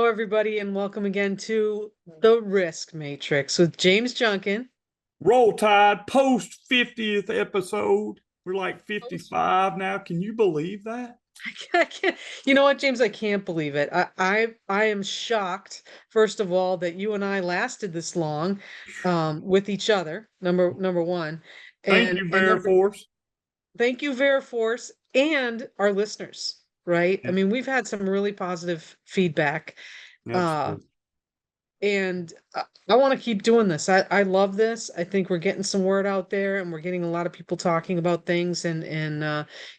everybody, and welcome again to The Risk Matrix with James Junkin. Roll Tide post 50th episode. We're like 55 now. Can you believe that? I can't, you know what, James? I can't believe it. I am shocked, first of all, that you and I lasted this long with each other, number one. Thank And you, and number Veriforce. thank you, Veriforce, and our listeners, right? I Yeah, mean, we've had some really positive feedback. Uh, absolutely. And I want to keep doing this. I love this. I think we're getting some word out there, and we're getting a lot of people talking about things and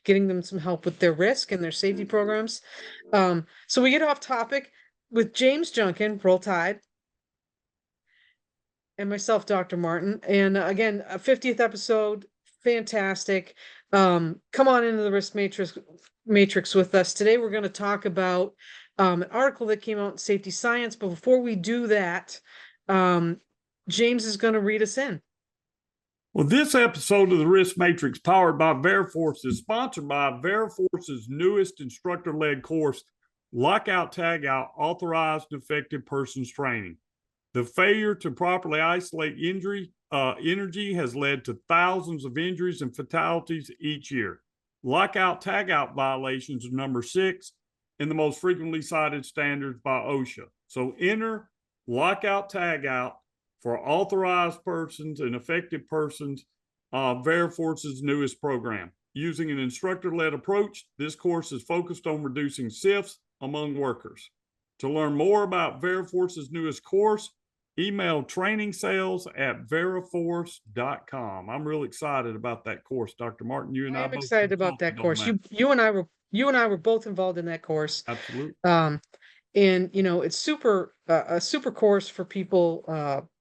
getting them some help with their risk and their safety programs. So we get off topic with James Junkin, Roll Tide, and myself, Dr. Martin. And again, a 50th episode, fantastic. Come on into the Risk Matrix with us. Today we're going to talk about an article that came out in Safety Science. But before we do that, James is going to read us in. Well, this episode of the Risk Matrix, powered by Veriforce, is sponsored by Veriforce's newest instructor-led course, Lockout Tagout Authorized and Effective Persons Training. The failure to properly isolate energy has led to thousands of injuries and fatalities each year. Lockout tagout violations are number 6 in the most frequently cited standards by OSHA. So enter lockout tagout for authorized persons and effective persons, Veriforce's newest program. Using an instructor-led approach, this course is focused on reducing SIFs among workers. To learn more about Veriforce's newest course, email trainingsales@veriforce.com. I'm really excited about that course, Dr. Martin. You and I I am both excited about that consulted on course. that. You and I were both involved in that course. Absolutely. And it's super a super course for people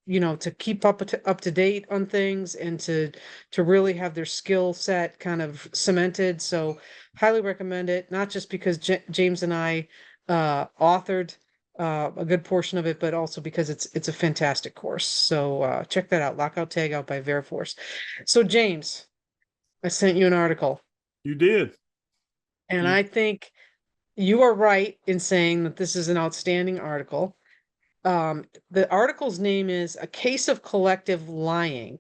to keep up to date on things and to really have their skill set kind of cemented. So highly recommend it, not just because James and I authored a good portion of it, but also because it's a fantastic course. So check that out, Lockout Tagout by Veriforce. So James, I sent you an article, You did. and You, I think you are right in saying that this is an outstanding article. The article's name is A Case of Collective Lying: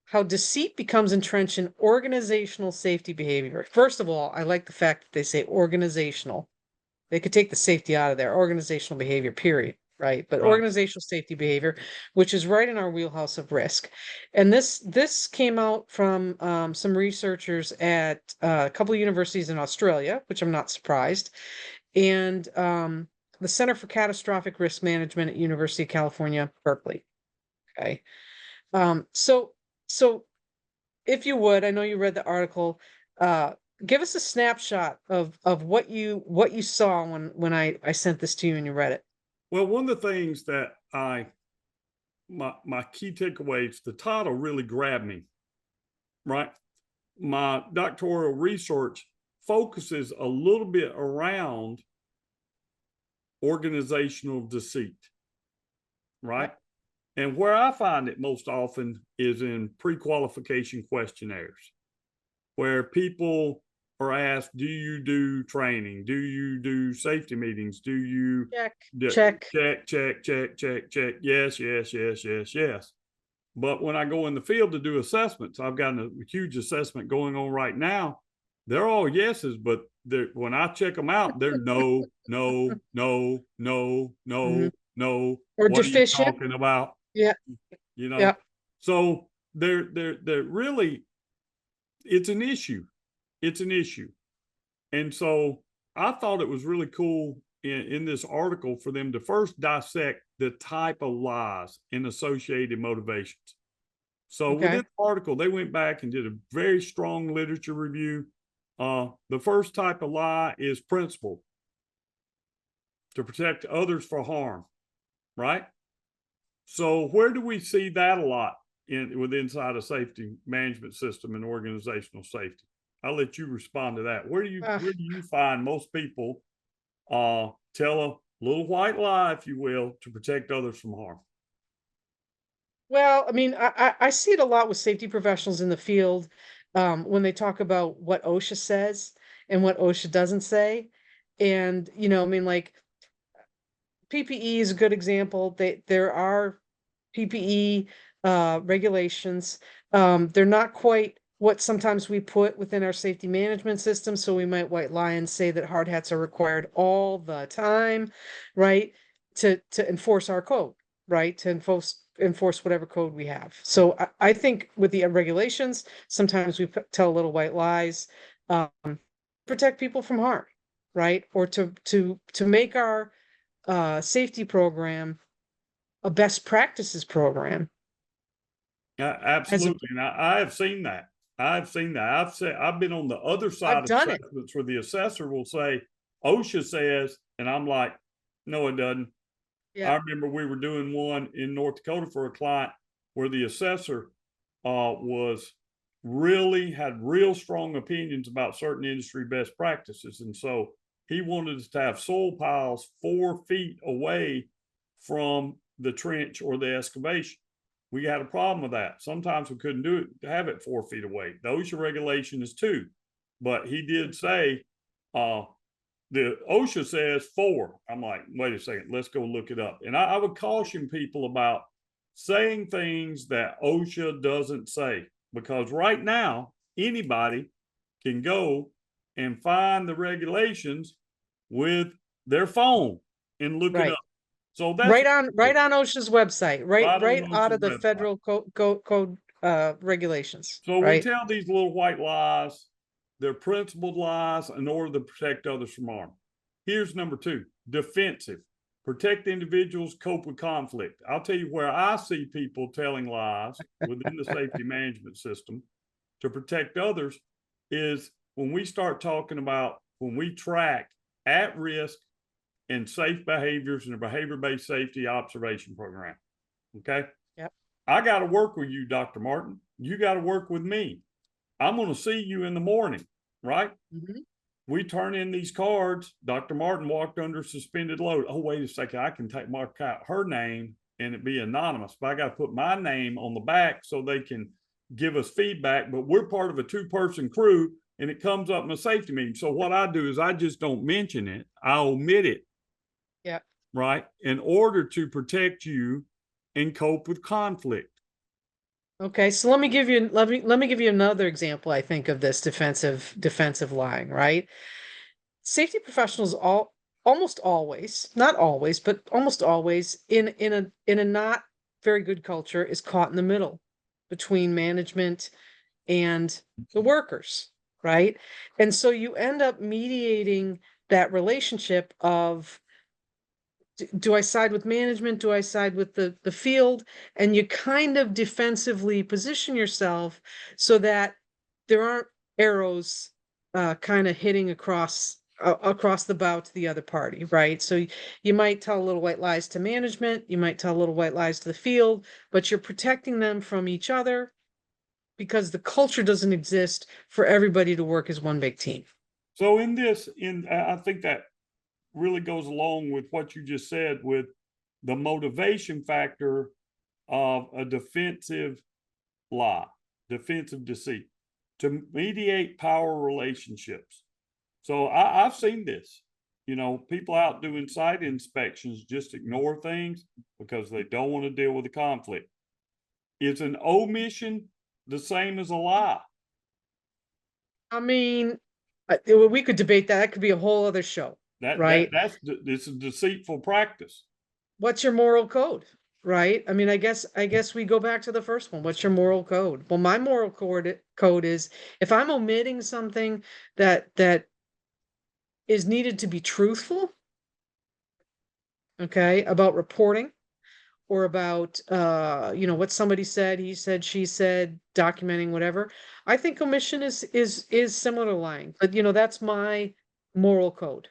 How Deceit Becomes Entrenched in Organizational Safety Behavior. First of all, I like the fact that they say organizational. They could take the safety out of there, organizational behavior, period, right? But right. organizational safety behavior, which is right in our wheelhouse of risk. And this came out from some researchers at a couple of universities in Australia, which I'm not surprised, and the Center for Catastrophic Risk Management at University of California, Berkeley. Okay. So if you would, I know you read the article, uh, give us a snapshot of what you saw when I sent this to you and you read it. Well, one of the things that my key takeaways, the title really grabbed me, right? My doctoral research focuses a little bit around organizational deceit, right? And where I find it most often is in pre-qualification questionnaires, where people are asked, do you do training? Do you do safety meetings? Do you Check, check, check. check? Yes, yes, yes, yes, yes. But when I go in the field to do assessments, I've got a huge assessment going on right now. They're all yeses, but when I check them out, they're no, no, no, no, Hmm. no, no. Or What are you deficient. talking about? Yeah, You yeah. know, so they're really, it's an issue. It's an issue. And so I thought it was really cool in this article for them to first dissect the type of lies and associated motivations. So within Okay. the article, they went back and did a very strong literature review. The first type of lie is principled, to protect others for harm, right? So where do we see that a lot inside a safety management system and organizational safety? I'll let you respond to that. Where do you find most people tell a little white lie, if you will, to protect others from harm? Well, I mean, I see it a lot with safety professionals in the field, when they talk about what OSHA says and what OSHA doesn't say. And, I mean, like, PPE is a good example. There are PPE regulations. They're not quite what sometimes we put within our safety management system. So we might white lie and say that hard hats are required all the time, right? To enforce our code, right? To enforce whatever code we have. So I think with the regulations, sometimes we tell little white lies, protect people from harm, right? Or to make our safety program a best practices program. As a, Absolutely. And I have seen that. I've seen that. I've been on the other side I've of done it. assessments where the assessor will say, OSHA says, and I'm like, no, it doesn't. Yeah, I remember we were doing one in North Dakota for a client where the assessor was really had real strong opinions about certain industry best practices. And so he wanted us to have soil piles 4 feet away from the trench or the excavation. We had a problem with that. Sometimes we couldn't do it, have it 4 feet away. The OSHA regulation is 2. But he did say, the OSHA says 4. I'm like, wait a second, let's go look it up. And I would caution people about saying things that OSHA doesn't say, because right now, anybody can go and find the regulations with their phone and look it right. up. So that's Right on OSHA's website, right on right out OSHA's of the website. federal code regulations, So we right? tell these little white lies, they're principled lies in order to protect others from harm. Here's number 2, defensive. Protect individuals, cope with conflict. I'll tell you where I see people telling lies within the safety management system to protect others is when we start talking about when we track at risk and safe behaviors in a behavior-based safety observation program. Okay. Yep. I got to work with you, Dr. Martin. You got to work with me. I'm going to see you in the morning, right? Mhm. We turn in these cards. Dr. Martin walked under suspended load. Oh, wait a second. I can mark out her name and it be anonymous, but I got to put my name on the back so they can give us feedback. But we're part of a 2-person crew and it comes up in a safety meeting. So what I do is I just don't mention it. I omit it, Yeah. right? In order to protect you and cope with conflict. Okay, so let me give you another example, I think, of this defensive lying, right? Safety professionals almost always, not always, but almost always in a not very good culture is caught in the middle between management and the workers, right? And so you end up mediating that relationship of do I side with management? Do I side with the field? And you kind of defensively position yourself so that there aren't arrows kind of hitting across the bow to the other party, right? So you might tell little white lies to management, you might tell little white lies to the field, but you're protecting them from each other because the culture doesn't exist for everybody to work as one big team. So in this, I think that really goes along with what you just said with the motivation factor of a defensive lie, defensive deceit, to mediate power relationships. So I've seen this. You know, people out doing site inspections just ignore things because they don't want to deal with the conflict. Is an omission the same as a lie? I mean, we could debate that. That could be a whole other show, right? This is deceitful practice. What's your moral code? Right? I mean, I guess we go back to the first one. What's your moral code? Well, my moral code is if I'm omitting something that is needed to be truthful, okay, about reporting or about what somebody said, he said, she said, documenting whatever. I think omission is similar to lying. But that's my moral code.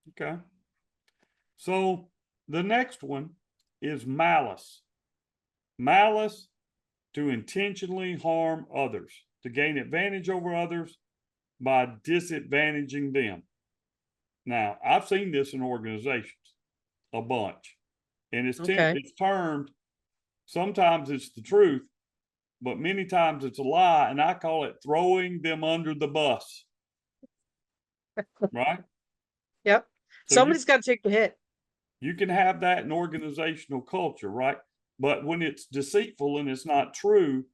Okay. So the next one is malice. Malice to intentionally harm others, to gain advantage over others by disadvantaging them. Now, I've seen this in organizations a bunch, and Okay. it's termed, sometimes it's the truth, but many times it's a lie, and I call it throwing them under the bus, right? Yep. So you Somebody's got to take the hit. You can have that in organizational culture, right? But when it's deceitful and it's not true,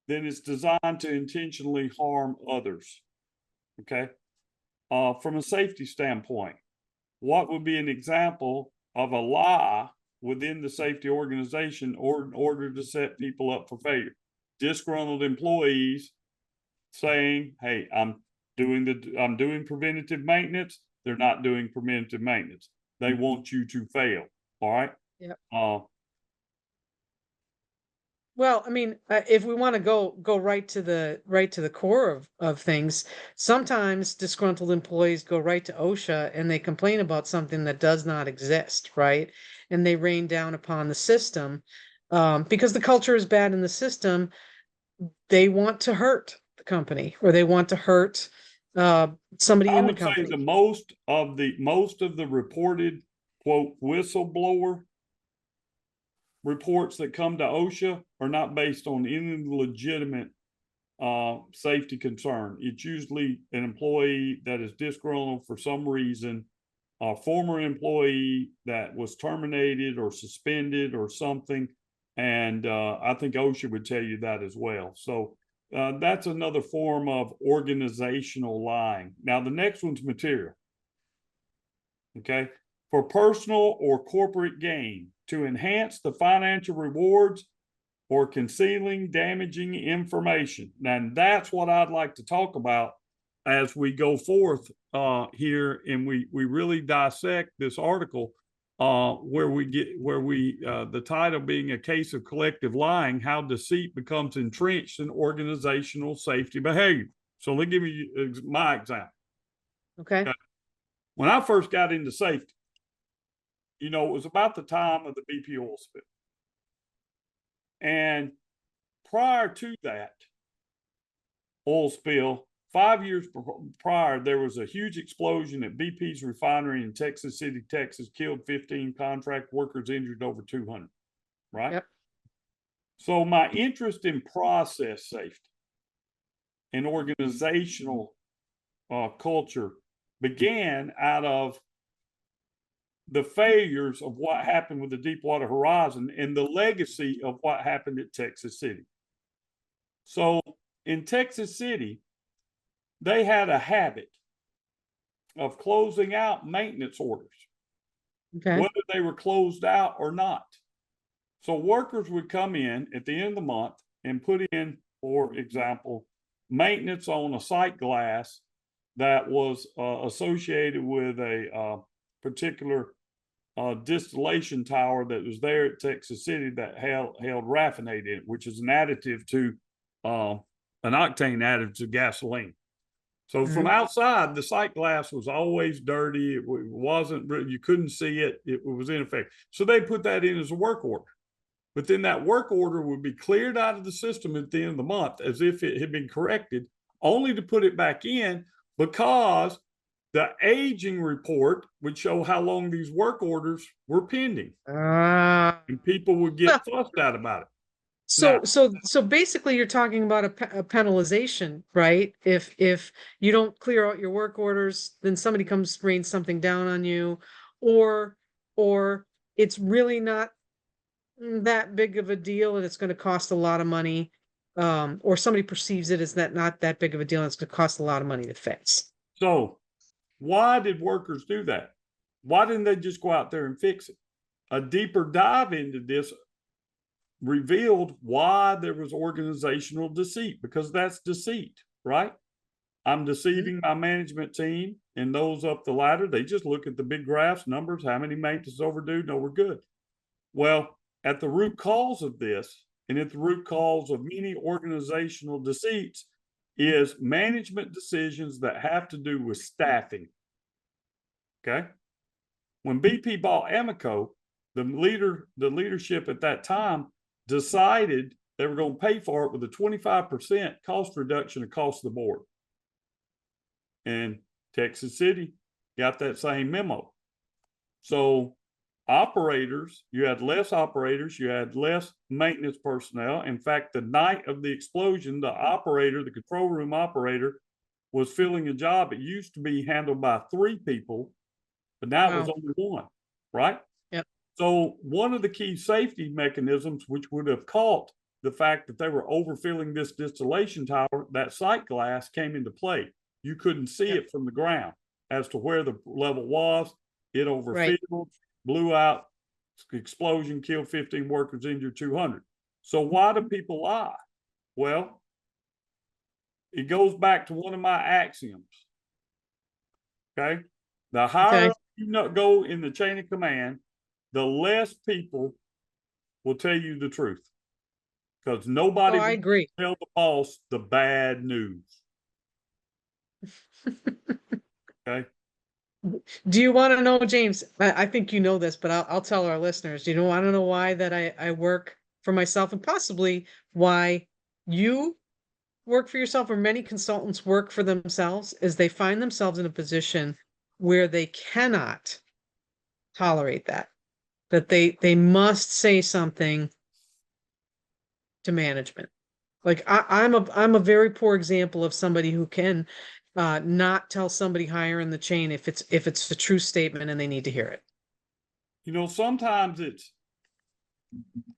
then it's designed to intentionally harm others. Okay. From a safety standpoint, what would be an example of a lie within the safety organization or in order to set people up for failure? Disgruntled employees saying, "Hey, I'm doing preventative maintenance." They're not doing preventative maintenance. They want you to fail. All right. Yeah. Uh, Well, I mean, if we want to go right to the core of things, sometimes disgruntled employees go right to OSHA and they complain about something that does not exist, right? And they rain down upon the system, because the culture is bad in the system. They want to hurt the company, or they want to hurt somebody I in the would say company. the most of the reported quote whistleblower reports that come to OSHA are not based on any legitimate safety concern. It's usually an employee that is disgruntled for some reason, a former employee that was terminated or suspended or something. And I think OSHA would tell you that as well. So that's another form of organizational lying. Now, the next one's material. Okay. For personal or corporate gain, to enhance the financial rewards or concealing damaging information. And that's what I'd like to talk about as we go forth here, and we really dissect this article, where the title being a case of collective lying, how deceit becomes entrenched in organizational safety behavior. So let me give you my example. Okay. When I first got into safety, it was about the time of the BP oil spill. And prior to that oil spill, 5 years prior, there was a huge explosion at BP's refinery in Texas City, Texas, killed 15 contract workers, injured over 200, right? Yep. So my interest in process safety and organizational culture began out of the failures of what happened with the Deepwater Horizon and the legacy of what happened at Texas City. So in Texas City, they had a habit of closing out maintenance orders, Okay. whether they were closed out or not. So workers would come in at the end of the month and put in, for example, maintenance on a sight glass that was associated with a particular distillation tower that was there at Texas City that held raffinate in it, which is an additive to an octane additive to gasoline. So from outside, the sight glass was always dirty. It wasn't, you couldn't see it. It was ineffective. So they put that in as a work order. But then that work order would be cleared out of the system at the end of the month as if it had been corrected, only to put it back in because the aging report would show how long these work orders were pending. And people would get fussed out about it. Now, So basically you're talking about a penalization, right? If you don't clear out your work orders, then somebody comes rains something down on you, or or it's really not that big of a deal and it's going to cost a lot of money, or somebody perceives it as that not that big of a deal and it's going to cost a lot of money to fix. so why did workers do that? Why didn't they just go out there and fix it? A deeper dive into this revealed why there was organizational deceit, because that's deceit, right? I'm deceiving my management team and those up the ladder. They just look at the big graphs, numbers, how many maintenance overdue, no, we're good. Well, at the root cause of this, and at the root cause of many organizational deceits, is management decisions that have to do with staffing. Okay. When BP bought Amoco, the leadership at that time decided they were going to pay for it with a 25% cost reduction across the board. And Texas City got that same memo. So operators, you had less operators, you had less maintenance personnel. In fact, the night of the explosion, the control room operator, was filling a job. It used to be handled by 3 people, but now it was only 1, right? Yep. So one of the key safety mechanisms, which would have caught the fact that they were overfilling this distillation tower, that sight glass came into play. You couldn't see it from the ground as to where the level was. It overfilled, blew out, explosion, killed 15 workers, injured 200. So why do people lie? Well, it goes back to one of my axioms. Okay. The higher you go in the chain of command, the less people will tell you the truth. Because nobody I agree. will tell the boss the bad news. Okay. Do you want to know, James? I think you know this, but I'll tell our listeners. Do you want to know why that I work for myself, and possibly why you work for yourself, or many consultants work for themselves, is they find themselves in a position where they cannot tolerate that they must say something to management. Like I'm a very poor example of somebody who can not tell somebody higher in the chain if it's a true statement and they need to hear it. You know, sometimes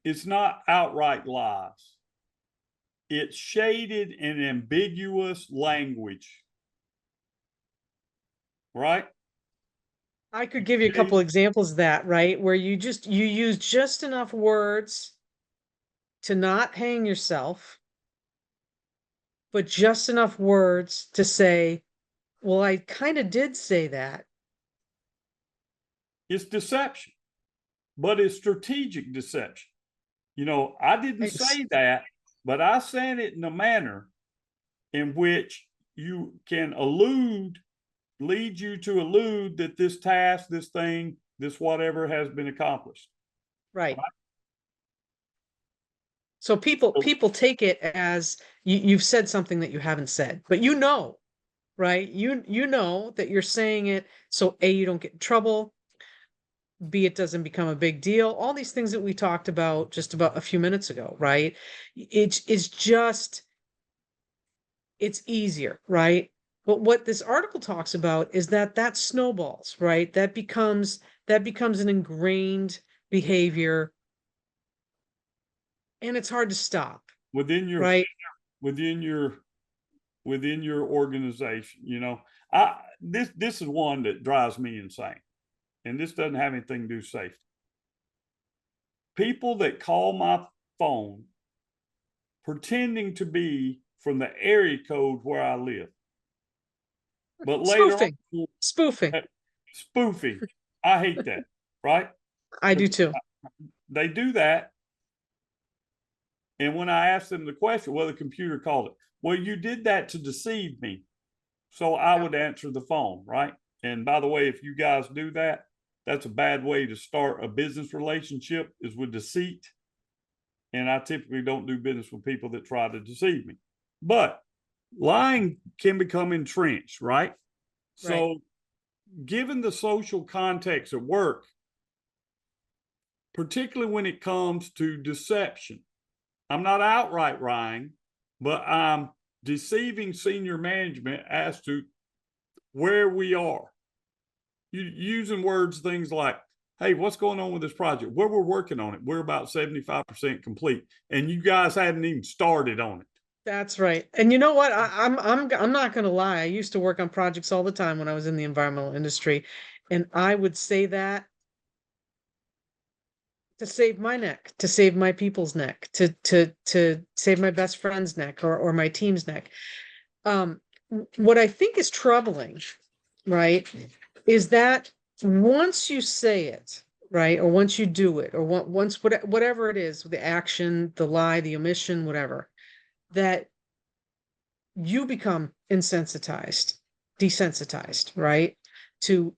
it's not outright lies. It's shaded and ambiguous language. Right? I could give you a couple examples of that, right? Where you use just enough words to not hang yourself, but just enough words to say, well, I kind of did say that. It's deception, but it's strategic deception. You know, I didn't say that, but I said it in a manner in which you can lead you to allude that this task, this thing, this whatever has been accomplished. Right. So people take it as you've said something that you haven't said, but right? You know that you're saying it so A, you don't get in trouble, B, it doesn't become a big deal. All these things that we talked about just about a few minutes ago, right? It's just it's easier, right? But what this article talks about is that snowballs, right? That becomes an ingrained behavior, and it's hard to stop. Within your right? within your organization, you know. This is one that drives me insane. And this doesn't have anything to do with safety. People that call my phone pretending to be from the area code where I live. But later on, spoofing. I hate that, right? I do too. They do that. And when I ask them the question, well, the computer called it. Well, you did that to deceive me. So I would answer the phone, right? And by the way, if you guys do that, that's a bad way to start a business relationship, is with deceit. And I typically don't do business with people that try to deceive me. But lying can become entrenched, right? So given the social context at work, particularly when it comes to deception, I'm not outright lying, but I'm deceiving senior management as to where we are. Using words, things like, hey, what's going on with this project? Well, we're working on it. We're about 75% complete. And you guys hadn't even started on it. That's right. And you know what? I'm not going to lie. I used to work on projects all the time when I was in the environmental industry, and I would say that to save my neck, to save my people's neck, to save my best friend's neck or my team's neck. What I think is troubling, right, is that once you say it, right, or once you do it, or once whatever it is, the action, the lie, the omission, whatever, that you become desensitized, right, to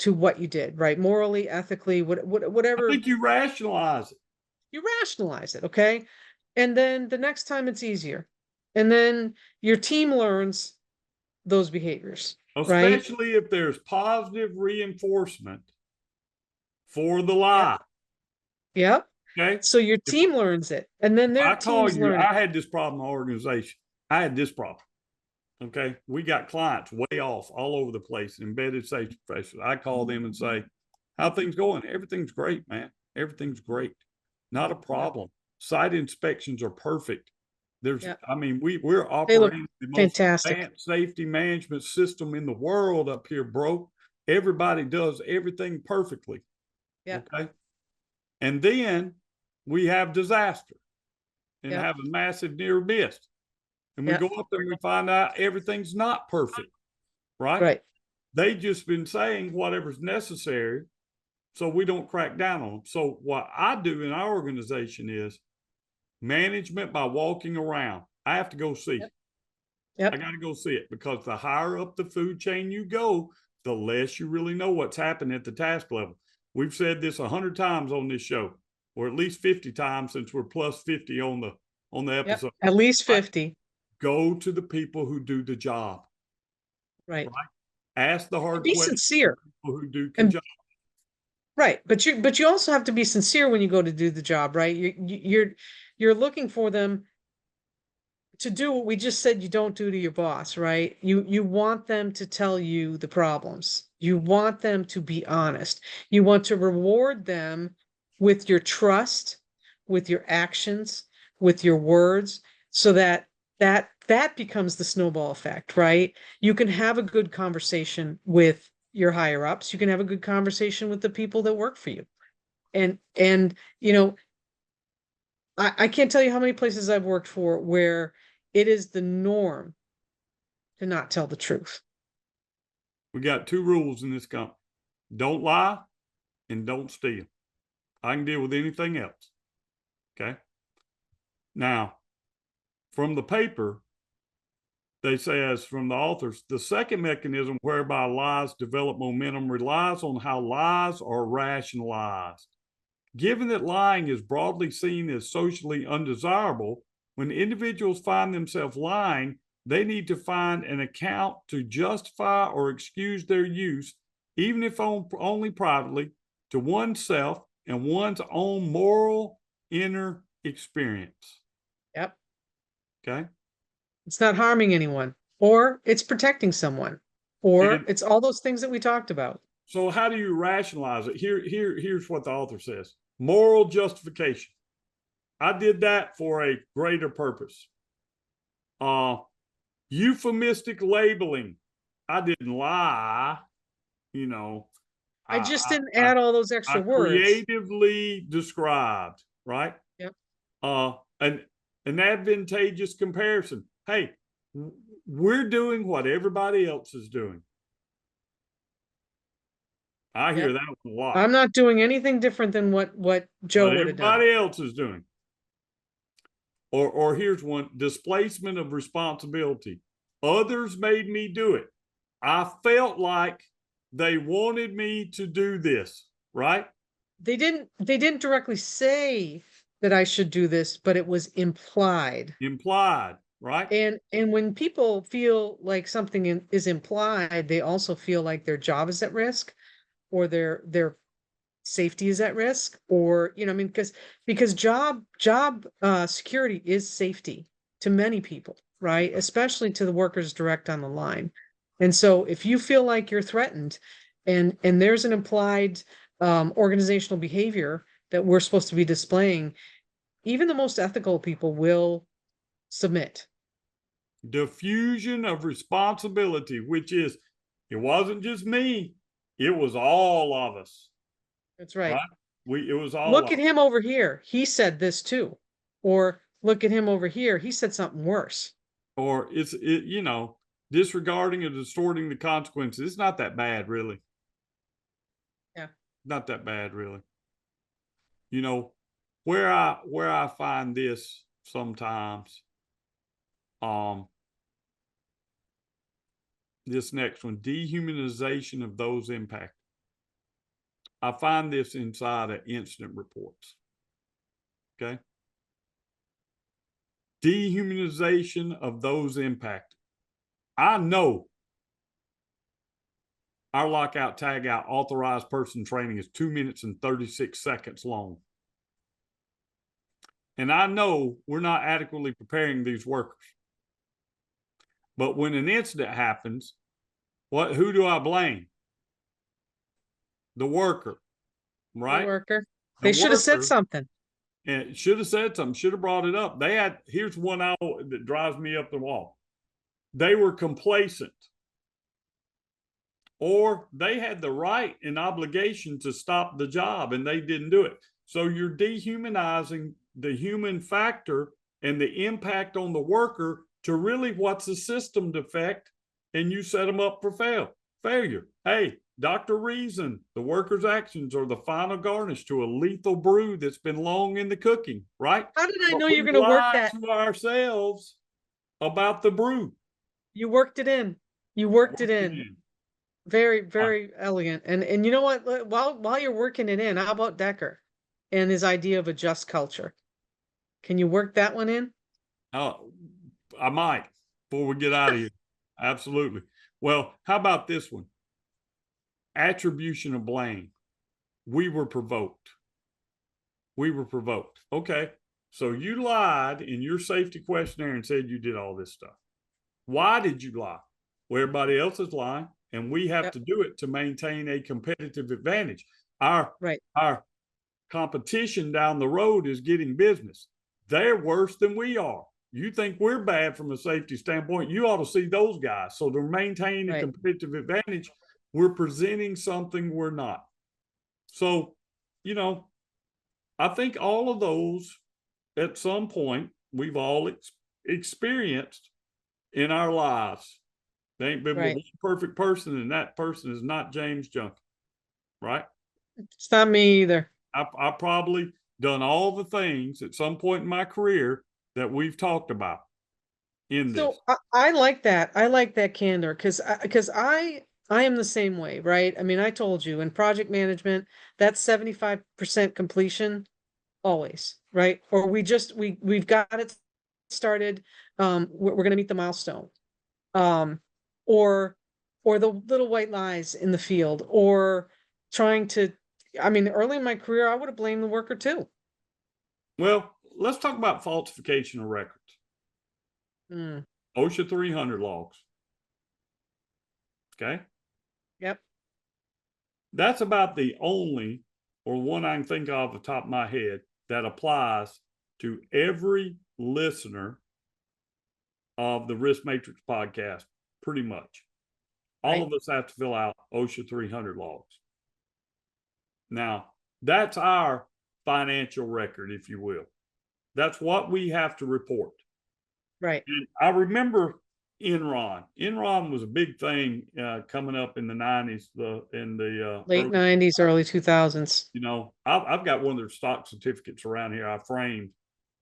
what you did, right, morally, ethically, whatever. I think you rationalize it. You rationalize it, okay, and then the next time it's easier, and then your team learns those behaviors, especially if there's positive reinforcement for the lie. Yep. Okay. So your team learns it, and then their teams learn it. I had this problem in my organization. I had this problem. Okay. We got clients way off all over the place, embedded safety professionals. I call them and say, how things going? Everything's great, man. Everything's great. Not a problem. Site inspections are perfect. I mean, we're They look operating the most fantastic. advanced safety management system in the world up here, bro. Everybody does everything perfectly. Yeah. Okay. And then we have disaster and Yeah. have a massive near miss. And we Yeah. go up there and we find out everything's not perfect, right? Right. They just been saying whatever's necessary so we don't crack down on them. So what I do in our organization is management by walking around. I have to go see. Yep. Yep. I got to go see it because the higher up the food chain you go, the less you really know what's happening at the task level. We've said this 100 times on this show, or at least 50 times since we're plus 50 on the episode. Yep. At least 50. Go to the people who do the job. Right. Ask the hard Be questions sincere. people who do the And job. right. But you also have to be sincere when you go to do the job, right? You're looking for them to do what we just said you don't do to your boss, right? You want them to tell you the problems. You want them to be honest. You want to reward them with your trust, with your actions, with your words, so that that becomes the snowball effect, right? You can have a good conversation with your higher ups. You can have a good conversation with the people that work for you. And you know, I can't tell you how many places I've worked for where it is the norm to not tell the truth. We got two rules in this company: don't lie and don't steal. I can deal with anything else. Okay. Now, from the paper, they say, as from the authors, the second mechanism whereby lies develop momentum relies on how lies are rationalized. Given that lying is broadly seen as socially undesirable, when individuals find themselves lying, they need to find an account to justify or excuse their use, even if only privately, to oneself and one's own moral inner experience. Yep. Okay. It's not harming anyone, or it's protecting someone, or And it's all those things that we talked about. so, how do you rationalize it? Here's what the author says: moral justification. I did that for a greater purpose. Uh, Euphemistic labeling. I didn't lie. You know, I just I, didn't I, add all those I extra words. creatively described, right? Yep. Uh, an, an advantageous comparison. Hey, we're doing what everybody else is doing. I hear Yep. that one a lot. I'm not doing anything different than what Joe What would have done. everybody else is doing. Or here's one: displacement of responsibility. Others made me do it. I felt like they wanted me to do this, right? They didn't directly say that I should do this, but it was implied. Implied, right? And when people feel like something is implied, they also feel like their job is at risk, or their safety is at risk, or I mean, because job security is safety to many people, right? Especially to the workers direct on the line. And so if you feel like you're threatened, and there's an implied organizational behavior that we're supposed to be displaying, even the most ethical people will submit. Diffusion of responsibility, which is, it wasn't just me, it was all of us, That's right. right? It was all Look of at us. him over here. He said this too. Or look at him over here. He said something worse. Or disregarding or distorting the consequences. It's not that bad, really. Yeah. Not that bad, really. You know, where I find this sometimes, um, this next one: dehumanization of those impacted. I find this inside of incident reports. Okay. Dehumanization of those impacted. I know our lockout, tag out, authorized person training is 2 minutes and 36 seconds long. And I know we're not adequately preparing these workers. But when an incident happens, who do I blame? The worker, The right? worker. They should have said worker something. and should have said something, should have brought it up. Here's one that drives me up the wall. They were complacent, or they had the right and obligation to stop the job and they didn't do it. So you're dehumanizing the human factor and the impact on the worker to really what's a system defect, and you set them up for failure. Hey, Dr. Reason, the worker's actions are the final garnish to a lethal brew that's been long in the cooking, right? How did I But know we you're going to work lied that? to ourselves about the brew. You worked it in. You worked it in. Very, very elegant. And you know what? While you're working it in, how about Decker and his idea of a just culture? Can you work that one in? I might before we get out of here. Absolutely. Well, how about this one? Attribution of blame. We were provoked. We were provoked. Okay. So you lied in your safety questionnaire and said you did all this stuff. Why did you lie? Well, everybody else is lying, and we have to do it to maintain a competitive advantage. Our competition down the road is getting business. They're worse than we are. You think we're bad from a safety standpoint, you ought to see those guys. So to maintain a competitive advantage, we're presenting something we're not. So, I think all of those at some point we've all experienced in our lives. There ain't been one perfect person, and that person is not James Junkin, right? It's not me either. I probably done all the things at some point in my career that we've talked about in this. So I like that. I like that candor because I am the same way, right? I mean, I told you in project management, that's 75% completion always, right? Or we've got it started. We're going to meet the milestone. Or the little white lies in the field, or trying to. I mean, early in my career, I would have blamed the worker too. Well, let's talk about falsification of records. OSHA 300 logs. Okay. Yep. That's about the only, or one I can think of off the top of my head, that applies to every listener of the Risk Matrix podcast, pretty much. All of us have to fill out OSHA 300 logs. Now, that's our financial record, if you will. That's what we have to report. Right. And I remember Enron. Enron was a big thing coming up in the 90s, in the late 90s, early 2000s. I've got one of their stock certificates around here I framed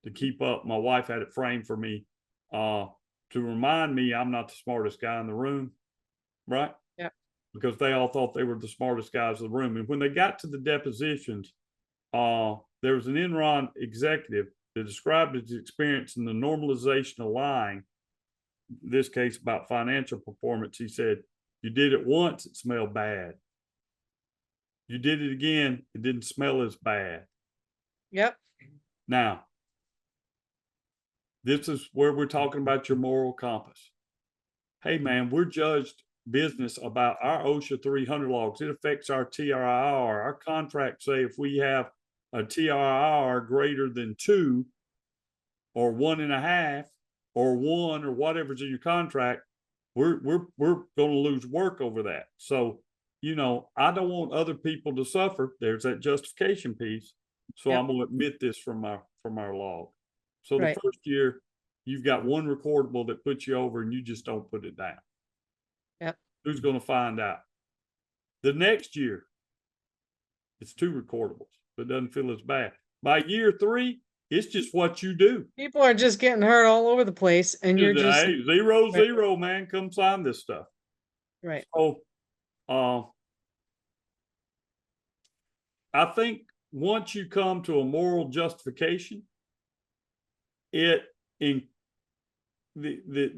to keep up. My wife had it framed for me to remind me I'm not the smartest guy in the room, right? Yeah. Because they all thought they were the smartest guys in the room. And when they got to the depositions, there was an Enron executive that described his experience in the normalization of lying, in this case about financial performance. He said, you did it once, it smelled bad. You did it again, it didn't smell as bad. Yep. Now, this is where we're talking about your moral compass. Hey, man, we're judged business about our OSHA 300 logs. It affects our TRIR. Our contracts say if we have a TRIR greater than 2 or 1.5 or 1 or whatever's in your contract, we're going to lose work over that. So, I don't want other people to suffer. There's that justification piece. So I'm going to admit this from our log. So the first year, you've got one recordable that puts you over and you just don't put it down. Yep. Who's going to find out? The next year, it's 2 recordables, but it doesn't feel as bad. By year 3, it's just what you do. People are just getting hurt all over the place, and you're just hey, 0, man, come sign this stuff. Right. So, I think once you come to a moral justification, the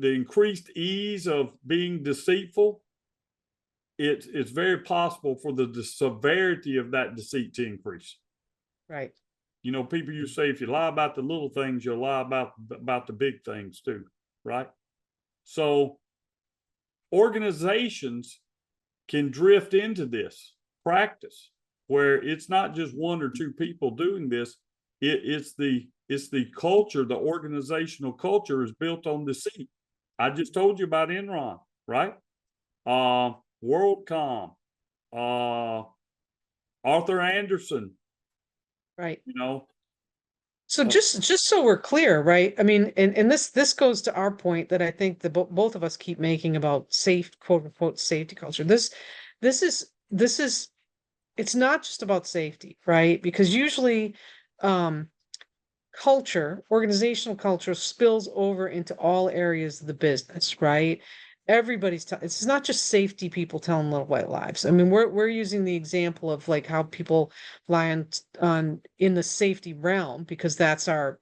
increased ease of being deceitful, it's very possible for the severity of that deceit to increase. Right. People you say if you lie about the little things, you'll lie about the big things too, right? So organizations can drift into this practice where it's not just one or two people doing this. It's the culture, the organizational culture is built on deceit. I just told you about Enron, right? WorldCom, Arthur Anderson, Right. you know. So just so we're clear, right? I mean, and this goes to our point that I think that both of us keep making about safe, quote unquote, safety culture. This is it's not just about safety, right? Because usually culture, organizational culture spills over into all areas of the business, right? It's not just safety people telling little white lies. I mean, we're using the example of like how people lie on in the safety realm because that's our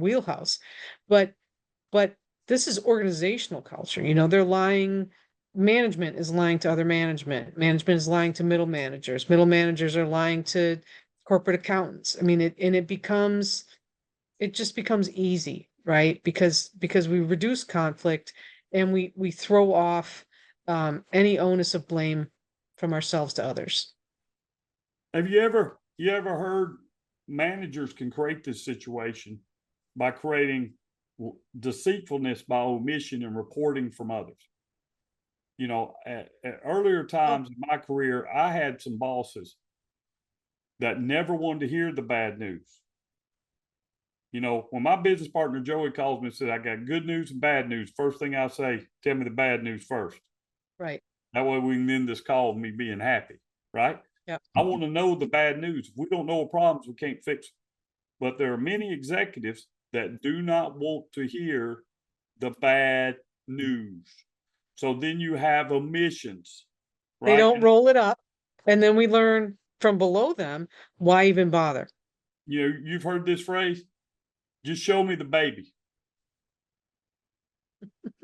wheelhouse. But but this is organizational culture. They're lying. Management is lying to other management. Management is lying to middle managers. Middle managers are lying to corporate accountants. I mean, it just becomes easy, right? Because we reduce conflict and we throw off any onus of blame from ourselves to others. Have you ever heard managers can create this situation by creating deceitfulness by omission and reporting from others? At earlier times in my career, I had some bosses that never wanted to hear the bad news. When my business partner Joey calls me and says, I got good news and bad news, first thing I say, tell me the bad news first. Right. That way we can end this call with me being happy, right? Yeah. I want to know the bad news. If we don't know the problems, we can't fix it. But there are many executives that do not want to hear the bad news. So then you have omissions, They right? don't roll it up. And then we learn from below them, why even bother? You've heard this phrase, just show me the baby.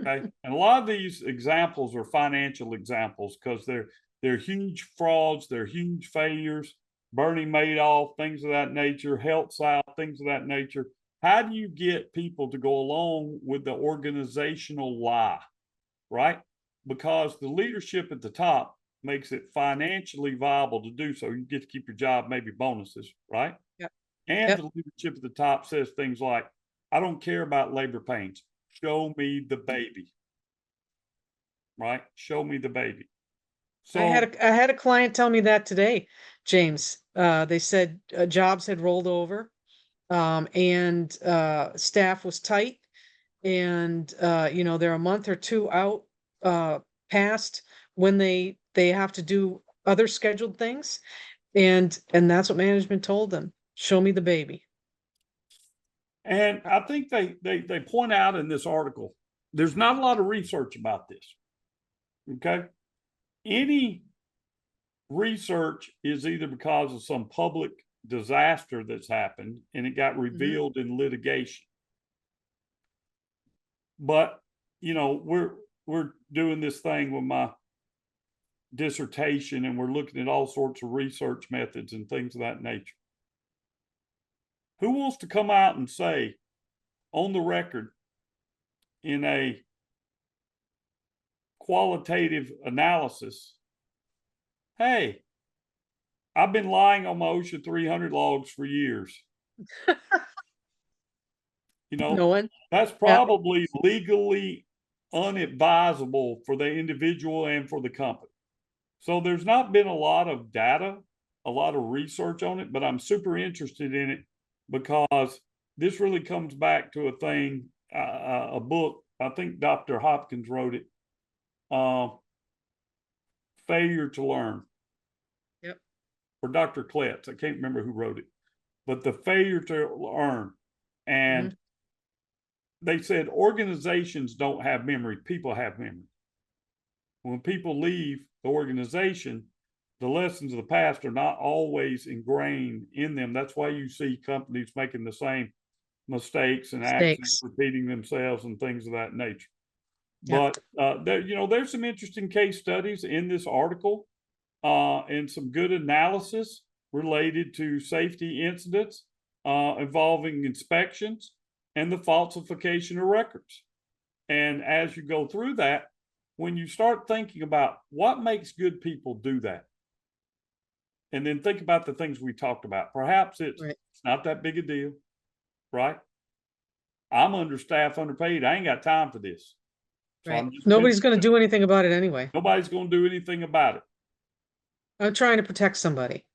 Okay. And a lot of these examples are financial examples because they're huge frauds, they're huge failures, Bernie Madoff, things of that nature, Health South, things of that nature. How do you get people to go along with the organizational lie, right? Because the leadership at the top makes it financially viable to do so. You get to keep your job, maybe bonuses, right? Yep. And Yep. the leadership at the top says things like, I don't care about labor pains. Show me the baby, right? Show me the baby. I So, had a client tell me that today, James. They said jobs had rolled over, and staff was tight, and they're a month or two out past when they have to do other scheduled things, and that's what management told them. Show me the baby. and I think they point out in this article, there's not a lot of research about this. Okay. Any research is either because of some public disaster that's happened and it got revealed in litigation. But we're doing this thing with my dissertation and we're looking at all sorts of research methods and things of that nature. Who wants to come out and say on the record in a qualitative analysis, hey, I've been lying on my OSHA 300 logs for years? No one. That's Yeah. probably legally unadvisable for the individual and for the company. So there's not been a lot of data, a lot of research on it, but I'm super interested in it because this really comes back to a thing, a book. I think Dr. Hopkins wrote it, Failure to Learn. Yep. Or Dr. Kletz. I can't remember who wrote it, but the failure to learn. And they said organizations don't have memory, people have memory. When people leave the organization, the lessons of the past are not always ingrained in them. That's why you see companies making the same mistakes and actions repeating themselves and things of that nature. But there's some interesting case studies in this article and some good analysis related to safety incidents involving inspections and the falsification of records. And as you go through that, when you start thinking about what makes good people do that, and then think about the things we talked about. Perhaps it's Right. not that big a deal, right? I'm understaffed, underpaid. I ain't got time for this. So Right. I'm just Nobody's going to do anything about it anyway. nobody's going to do anything about it. I'm trying to protect somebody.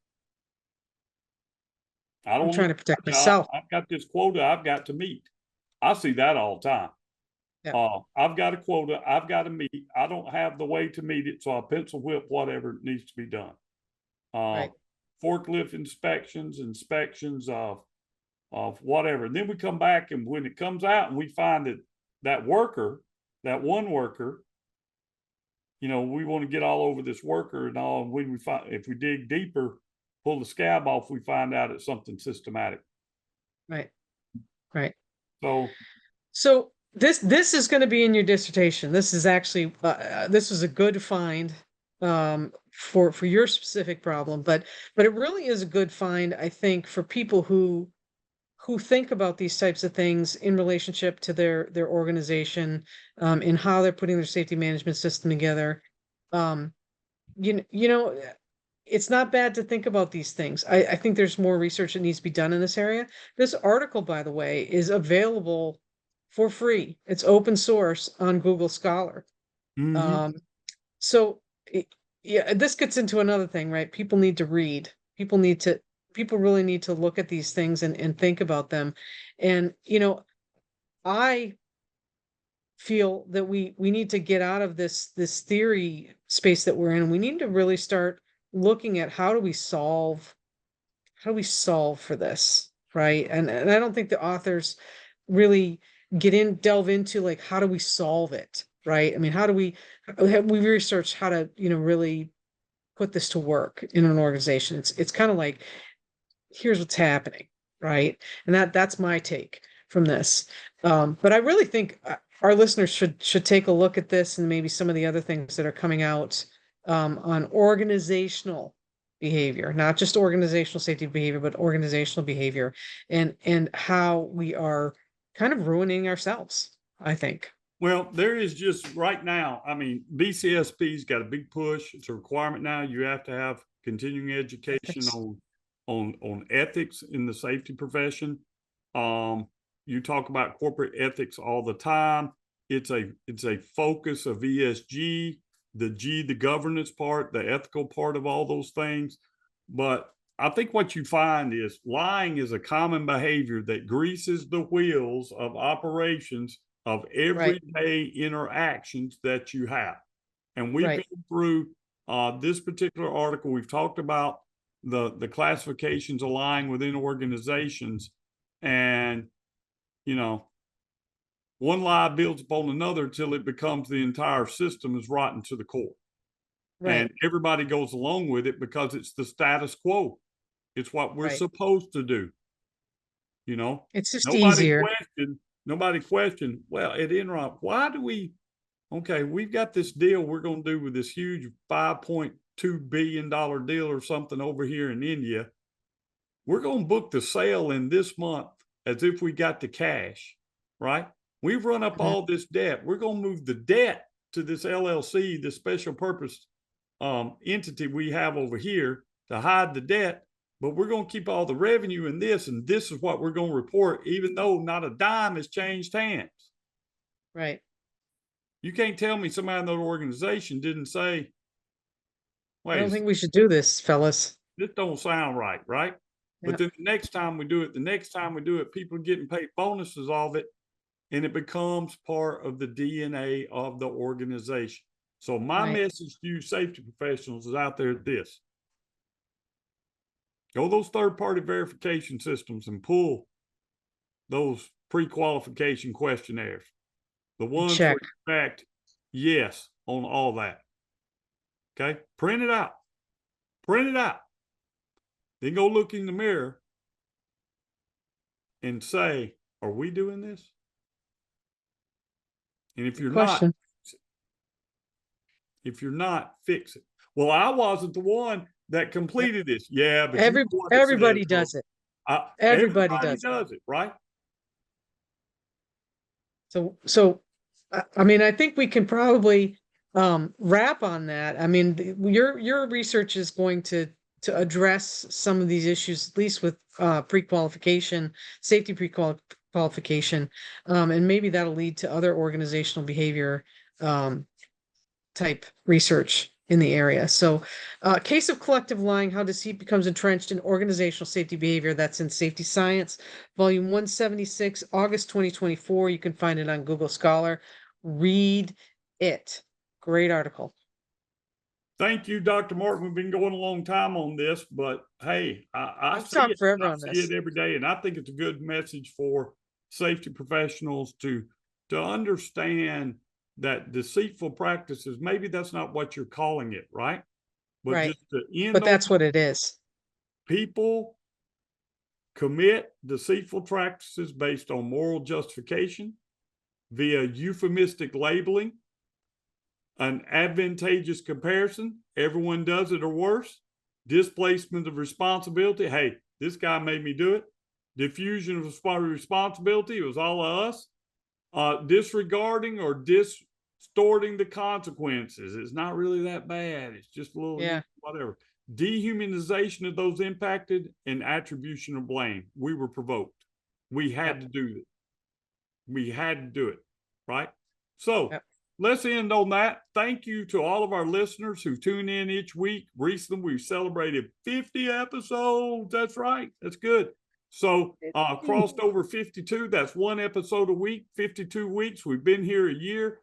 I I'm don't trying lose to protect my job. myself. I've got this quota I've got to meet. I see that all the time. Yeah. I've got a quota I've got to meet. I don't have the way to meet it, so I pencil whip whatever needs to be done. Right. Forklift inspections of whatever. And then we come back, and when it comes out and we find that that one worker, we want to get all over this worker and all. And when we find, if we dig deeper, pull the scab off, we find out it's something systematic. Right. Right. So this is going to be in your dissertation. This is actually this was a good find for your specific problem, but it really is a good find, I think, for people who think about these types of things in relationship to their organization, and how they're putting their safety management system together. Um, you know, it's not bad to think about these things. I think there's more research that needs to be done in this area. This article, by the way, is available for free. It's open source on Google Scholar. mhm. So yeah, this gets into another thing, right? People need to read. People really need to look at these things and think about them. And I feel that we need to get out of this theory space that we're in. We need to really start looking at how do we solve for this, right? And I don't think the authors really delve into like how do we solve it, right? I mean, how do we researched how to really put this to work in an organization. It's kind of like, here's what's happening, right? And that's my take from this. But I really think our listeners should take a look at this and maybe some of the other things that are coming out on organizational behavior, not just organizational safety behavior, but organizational behavior, and how we are kind of ruining ourselves, I think. Well, there is just right now, I mean, BCSP's got a big push. It's a requirement now. You have to have continuing education Ethics. on ethics in the safety profession. You talk about corporate ethics all the time. It's a focus of ESG, the governance part, the ethical part of all those things. But I think what you find is lying is a common behavior that greases the wheels of operations of Right, everyday interactions that you have. And we've right, been through this particular article. We've talked about the classifications of lying within organizations, and you know, one lie builds upon another until it becomes the entire system is rotten to the core, and right, everybody goes along with it because it's the status quo. It's what we're right. supposed to do. You know, It's just nobody easier. questioned. Nobody questioned. Well, at Enron, why do we? Okay, we've got this deal we're going to do with this huge $5.2 billion deal or something over here in India. We're going to book the sale in this month as if we got the cash, right? We've run up Mhm. all this debt. We're going to move the debt to this LLC, this special purpose entity we have over here to hide the debt. But we're going to keep all the revenue in this, and this is what we're going to report, even though not a dime has changed hands. Right. You can't tell me somebody in that organization didn't say, I don't wait, think we should do this, fellas. this don't sound right, right? But Yeah. then the next time we do it, people are getting paid bonuses of it, and it becomes part of the DNA of the organization. So my Right. message to you safety professionals is out there at this. Go those third-party verification systems and pull those pre-qualification questionnaires. The And ones where check. you fact yes on all that. Okay? Print it out. Print it out. Then go look in the mirror and say, are we doing this? And if Good you're not, question. fix it. Well, I wasn't the one that Yep. completed this. Yeah, but you're the one that said, Everybody well, does it. Everybody everybody does it. does it, right? So I mean, I think we can probably wrap on that. I mean, your research is going to to address some of these issues, at least with pre-qualification, safety pre-qualification, and maybe that'll lead to other organizational behavior type research in the area. So, case of collective lying, how deceit becomes entrenched in organizational safety behavior. That's in Safety Science, volume 176, August 2024. You can find it on Google Scholar. Read it. Great article. Thank you, Dr. Martin. We've been going a long time on this, but hey, I see talk it. forever I on see this. it every day, and I think it's a good message for safety professionals to understand that deceitful practices, maybe that's not what you're calling it, right? But Right. just to end But on, that's what it is. people commit deceitful practices based on moral justification via euphemistic labeling, an advantageous comparison, everyone does it or worse, displacement of responsibility, hey, this guy made me do it, diffusion of responsibility, it was all of us, disregarding or distorting the consequences, it's not really that bad, it's just a little whatever, dehumanization of those impacted, and attribution of blame. We were provoked, we had to do it, we had to do it, right? So let's end on that. Thank you to all of our listeners who tune in each week. Recently, we've celebrated 50 episodes. That's right. That's good. So crossed over 52. That's one episode a week, 52 weeks. We've been here a year.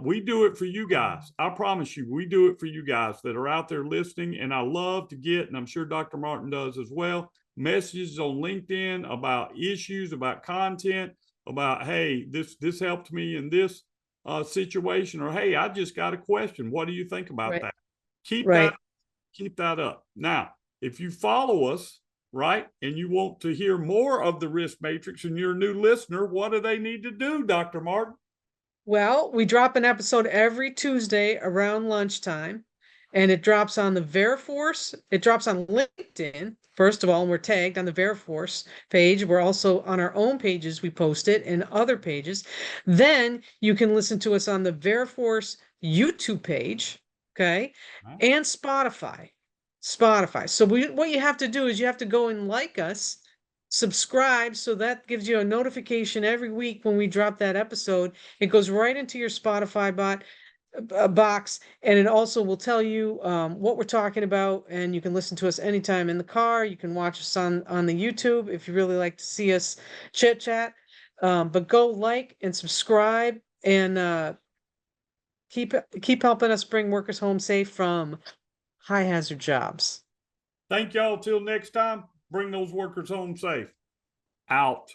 We do it for you guys. I promise you, we do it for you guys that are out there listening. And I love to get, and I'm sure Dr. Martin does as well, messages on LinkedIn about issues, about content, about, hey, this helped me in this situation, or hey, I just got a question. What do you think about that? Keep that up. Now, if you follow us, right, and you want to hear more of the risk matrix and you're a new listener, what do they need to do, Dr. Martin? Well, we drop an episode every Tuesday around lunchtime, and it drops on the Veriforce. It drops on LinkedIn, first of all, and we're tagged on the Veriforce page. We're also on our own pages, we post it, and other pages. Then you can listen to us on the Veriforce YouTube page, okay, and Spotify. So what you have to do is you have to go and like us, subscribe, so that gives you a notification every week when we drop that episode. It goes right into your Spotify box, and it also will tell you what we're talking about, and you can listen to us anytime in the car. You can watch us on the YouTube if you really like to see us chit chat. But go like and subscribe, and keep helping us bring workers home safe from high hazard jobs. Thank y'all. Till next time, bring those workers home safe. Out.